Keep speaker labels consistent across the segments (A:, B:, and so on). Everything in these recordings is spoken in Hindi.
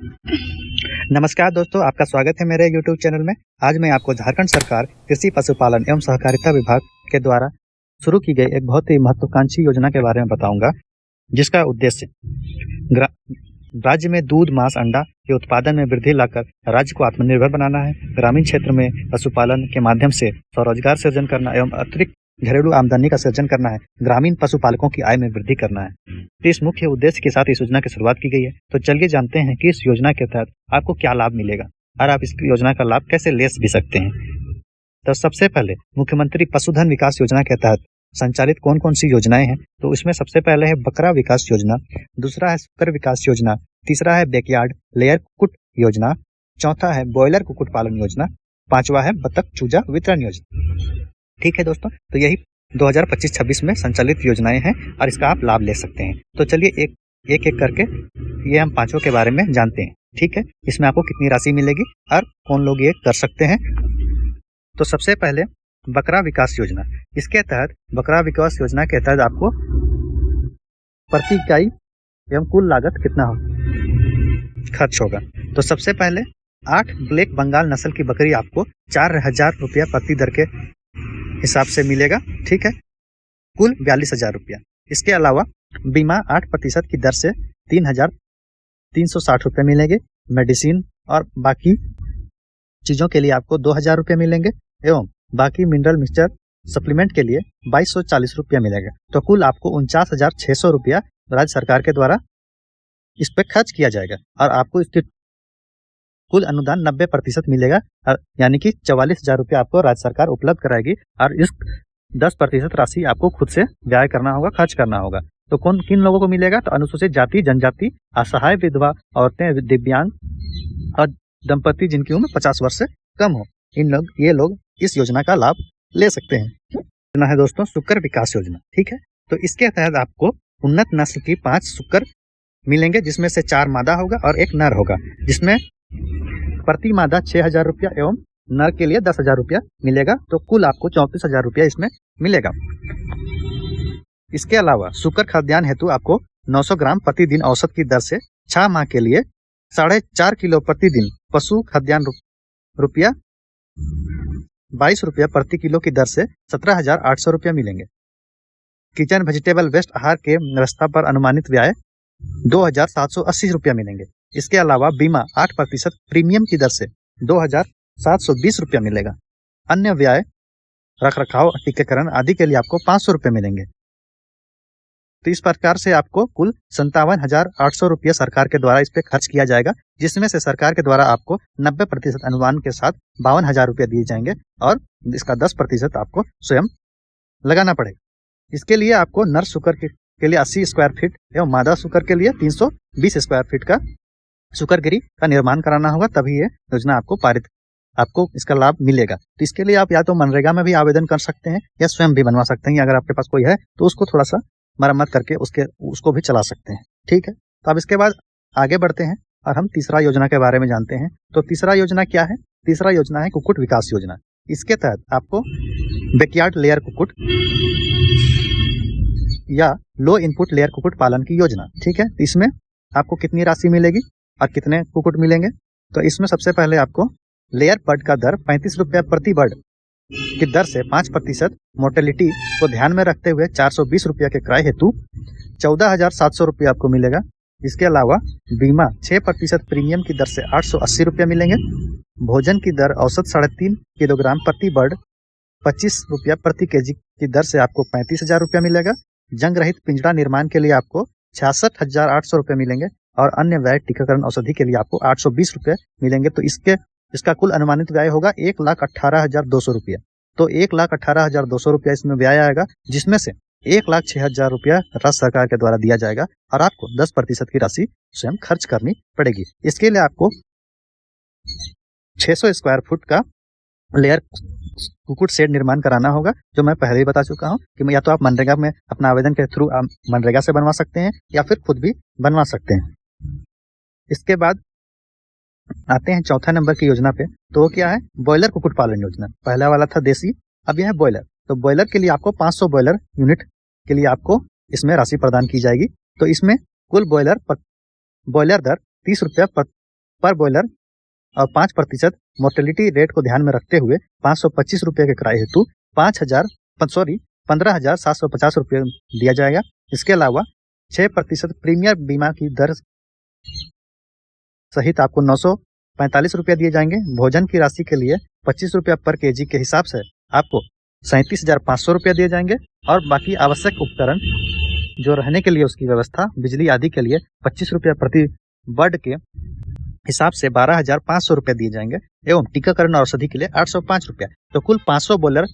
A: नमस्कार दोस्तों, आपका स्वागत है मेरे YouTube चैनल में। आज मैं आपको झारखंड सरकार कृषि पशुपालन एवं सहकारिता विभाग के द्वारा शुरू की गई एक बहुत ही महत्वाकांक्षी योजना के बारे में बताऊंगा, जिसका उद्देश्य राज्य में दूध, मांस, अंडा के उत्पादन में वृद्धि लाकर राज्य को आत्मनिर्भर बनाना है। ग्रामीण क्षेत्र में पशुपालन के माध्यम से स्वरोजगार सृजन करना एवं अतिरिक्त घरेलू आमदनी का सृजन करना है। ग्रामीण पशुपालकों की आय में वृद्धि करना है। तो इस मुख्य उद्देश्य के साथ इस योजना की शुरुआत की गई है। तो चलिए जानते हैं कि इस योजना के तहत आपको क्या लाभ मिलेगा और आप इस योजना का लाभ कैसे ले भी सकते हैं। तो सबसे पहले मुख्यमंत्री पशुधन विकास योजना के तहत संचालित कौन कौन सी योजनाएं हैं, तो इसमें सबसे पहले है बकरा विकास योजना, दूसरा है सुकर विकास योजना, तीसरा है बैकयार्ड लेयर कुक्कुट योजना, चौथा है ब्रॉयलर कुक्कुट पालन योजना, पांचवा है बतख चूजा वितरण योजना। ठीक है दोस्तों, तो यही 2025-26 में संचालित योजनाएं हैं और इसका आप लाभ ले सकते हैं। तो चलिए एक एक करके ये हम पांचों के बारे में जानते हैं। ठीक है, इसमें आपको कितनी राशि मिलेगी और कौन लोग ये कर सकते हैं। तो सबसे पहले बकरा विकास योजना। इसके तहत बकरा विकास योजना के तहत आपको प्रति इकाई एवं कुल लागत कितना खर्च होगा। तो सबसे पहले 8 ब्लैक बंगाल नस्ल की बकरी आपको 4,000 रुपया प्रति दर के हिसाब से मिलेगा। ठीक है, कुल 42,000 रुपया। इसके अलावा बीमा 8% की दर से 3,360 रुपये मिलेंगे। मेडिसिन और बाकी चीज़ों के लिए आपको 2,000 रुपये मिलेंगे एवं बाकी मिनरल मिक्सचर सप्लीमेंट के लिए 2,240 रुपया मिलेगा। तो कुल आपको 49,600 रुपया राज्य सरकार के द्वारा इस पर खर्च किया जाएगा और आपको इसके कुल अनुदान 90% मिलेगा, यानी कि 44,000 रुपया आपको राज्य सरकार उपलब्ध कराएगी और इस 10% राशि आपको खुद से व्यय करना होगा, खर्च करना होगा। तो किन लोगों को मिलेगा, तो अनुसूचित जाति, जनजाति, असहाय, विधवा औरतें, दिव्यांग और दंपति जिनकी उम्र 50 वर्ष से कम हो, ये लोग इस योजना का लाभ ले सकते हैं। योजना है दोस्तों सुकर विकास योजना। ठीक है, तो इसके तहत आपको उन्नत नस्ल की 5 सुकर मिलेंगे, जिसमें से 4 मादा होगा और 1 नर होगा, जिसमें प्रति मादा 6,000 रुपया एवं नर के लिए 10,000 रुपया मिलेगा। तो कुल आपको 34,000 रुपया इसमें मिलेगा। इसके अलावा सुकर खाद्यान्न हेतु आपको 900 ग्राम प्रतिदिन औसत की दर से 6 माह के लिए 4.5 किलो प्रतिदिन पशु खाद्यान्न रुपया 22 रुपया प्रति किलो की दर से 17,800 रुपया मिलेंगे। किचन वेजिटेबल वेस्ट आहार के व्यवस्था पर अनुमानित व्यय 2,780 रुपया मिलेंगे। इसके अलावा बीमा 8% प्रीमियम की दर से 2,720 रुपया मिलेगा। अन्य व्यय रख रखाव, टीकाकरण आदि के लिए आपको 500 रुपये मिलेंगे। तो इस प्रकार से आपको कुल 57,800 रुपया सरकार के द्वारा इस पे खर्च किया जाएगा, जिसमें से सरकार के द्वारा आपको 90% अनुदान के साथ 52,000 रुपया दिए जाएंगे और इसका 10% आपको स्वयं लगाना पड़ेगा। इसके लिए आपको नर सुकर के लिए 80 स्क्वायर फीट एवं मादा सुकर के लिए 320 स्क्वायर फीट का सुकरगिरी का निर्माण कराना होगा, तभी ये योजना आपको इसका लाभ मिलेगा। तो इसके लिए आप या तो मनरेगा में भी आवेदन कर सकते हैं या स्वयं भी बनवा सकते हैं। अगर आपके पास कोई है तो उसको थोड़ा सा मरम्मत करके उसको भी चला सकते हैं। ठीक है, तो अब इसके बाद आगे बढ़ते हैं और हम तीसरा योजना के बारे में जानते हैं। तो तीसरा योजना क्या है? तीसरा योजना है कुक्कुट विकास योजना। इसके तहत आपको बैकयार्ड लेयर कुक्कुट या लो इनपुट लेयर कुक्कुट पालन की योजना। ठीक है, इसमें आपको कितनी राशि मिलेगी और कितने कुक्कुट मिलेंगे? तो इसमें सबसे पहले आपको लेयर बर्ड का दर 35 रुपया प्रति बर्ड की दर से 5% मोर्टेलिटी को ध्यान में रखते हुए 420 रुपया के क्रय हेतु 14,700 रुपया आपको मिलेगा। इसके अलावा बीमा 6% प्रीमियम की दर से 880 रुपया मिलेंगे। भोजन की दर औसत 3.5 किलोग्राम प्रति बर्ड 25 रुपया प्रति केजी की दर से आपको 35,000 रुपया मिलेगा। जंग रहित पिंजरा निर्माण के लिए आपको 66,800 रुपये मिलेंगे और अन्य व्यय टीकाकरण औषधि के लिए आपको 820 रुपये मिलेंगे। तो इसका कुल अनुमानित व्यय होगा 1,18,200 रुपया। तो 1,18,200 रुपया इसमें व्यय आएगा, जिसमें से 1,06,000 रुपया राज्य सरकार के द्वारा दिया जाएगा और आपको 10% की राशि स्वयं खर्च करनी पड़ेगी। इसके लिए आपको 600 स्क्वायर फुट का लेयर कुक्कुट शेड निर्माण कराना होगा, जो मैं पहले ही बता चुका हूं कि या तो आप मनरेगा में अपना आवेदन के थ्रू आप मनरेगा से बनवा सकते हैं या फिर खुद भी बनवा सकते हैं। इसके बाद आते हैं चौथा नंबर की योजना पे। तो वो क्या है? ब्रॉयलर कुक्कुट पालन योजना। पहला वाला था देसी, अब यह है ब्रॉयलर। तो ब्रॉयलर के लिए आपको 500 ब्रॉयलर यूनिट के लिए आपको इसमें राशि प्रदान की जाएगी। तो इसमें कुल ब्रॉयलर दर 30 रुपया पर बॉयलर और 5% मोर्टेलिटी रेट को ध्यान में रखते हुए 525 रुपये के किराए हेतु 15,750 रुपये दिया जाएगा। इसके अलावा 6% प्रीमियम बीमा की दर सहित आपको 945 रुपये दिए जाएंगे। भोजन की राशि के लिए 25 रुपया पर केजी के हिसाब से आपको 37,500 रुपये दिए जाएंगे और बाकी आवश्यक उपकरण जो रहने के लिए उसकी व्यवस्था, बिजली आदि के लिए 25 रुपया प्रति बर्ड के हिसाब से 12,500 रुपये दिए जाएंगे एवं टीकाकरण और औषधि के लिए 805 रुपया। तो कुल 500 बॉयलर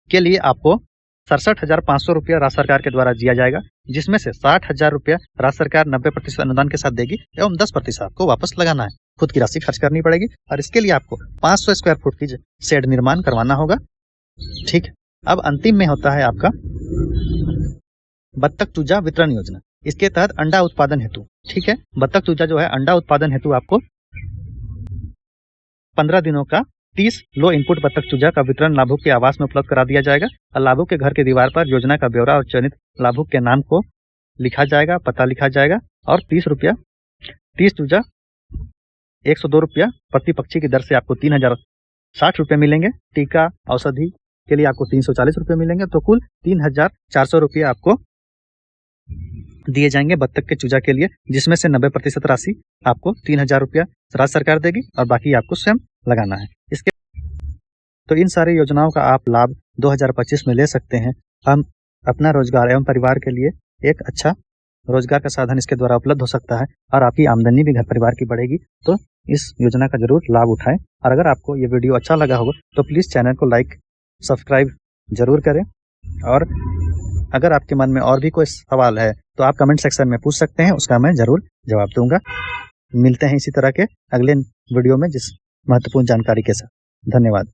A: के लिए आपको 67,500 रुपया राज्य सरकार के द्वारा दिया जाएगा, जिसमें से 60,000 रुपया राज्य सरकार 90% अनुदान के साथ देगी एवं 10% आपको वापस लगाना है, खुद की राशि खर्च करनी पड़ेगी और इसके लिए आपको 500 स्क्वायर फुट की शेड निर्माण करवाना होगा। ठीक, अब अंतिम में होता है आपका बत्तख चूजा वितरण योजना। इसके तहत अंडा उत्पादन हेतु, ठीक है, बत्तख चूजा जो है अंडा उत्पादन हेतु आपको 15 दिनों का 30 लो इनपुट बत्तख चूजा का वितरण लाभुक के आवास में उपलब्ध करा दिया जाएगा और लाभुक के घर के दीवार पर योजना का ब्यौरा और चयनित लाभुक के नाम को लिखा जाएगा, पता लिखा जाएगा और 30 चूजा 102 रुपया प्रति पक्षी की दर से आपको 3,060 रुपये मिलेंगे। टीका औषधि के लिए आपको 340 रुपये मिलेंगे। तो कुल 3,400 रुपये आपको दिए जाएंगे बत्तख के चूजा के लिए, जिसमें से 90% राशि आपको 3,000 रुपया राज्य सरकार देगी और बाकी आपको स्वयं लगाना है। इसके तो इन सारी योजनाओं का आप लाभ 2025 में ले सकते हैं। हम अपना रोजगार एवं परिवार के लिए एक अच्छा रोजगार का साधन इसके द्वारा उपलब्ध हो सकता है और आपकी आमदनी भी घर परिवार की बढ़ेगी। तो इस योजना का जरूर लाभ उठाएं और अगर आपको ये वीडियो अच्छा लगा होगा तो प्लीज़ चैनल को लाइक सब्सक्राइब जरूर करें और अगर आपके मन में और भी कोई सवाल है तो आप कमेंट सेक्शन में पूछ सकते हैं, उसका मैं जरूर जवाब दूंगा। मिलते हैं इसी तरह के अगले वीडियो में जिस महत्वपूर्ण जानकारी के साथ। धन्यवाद।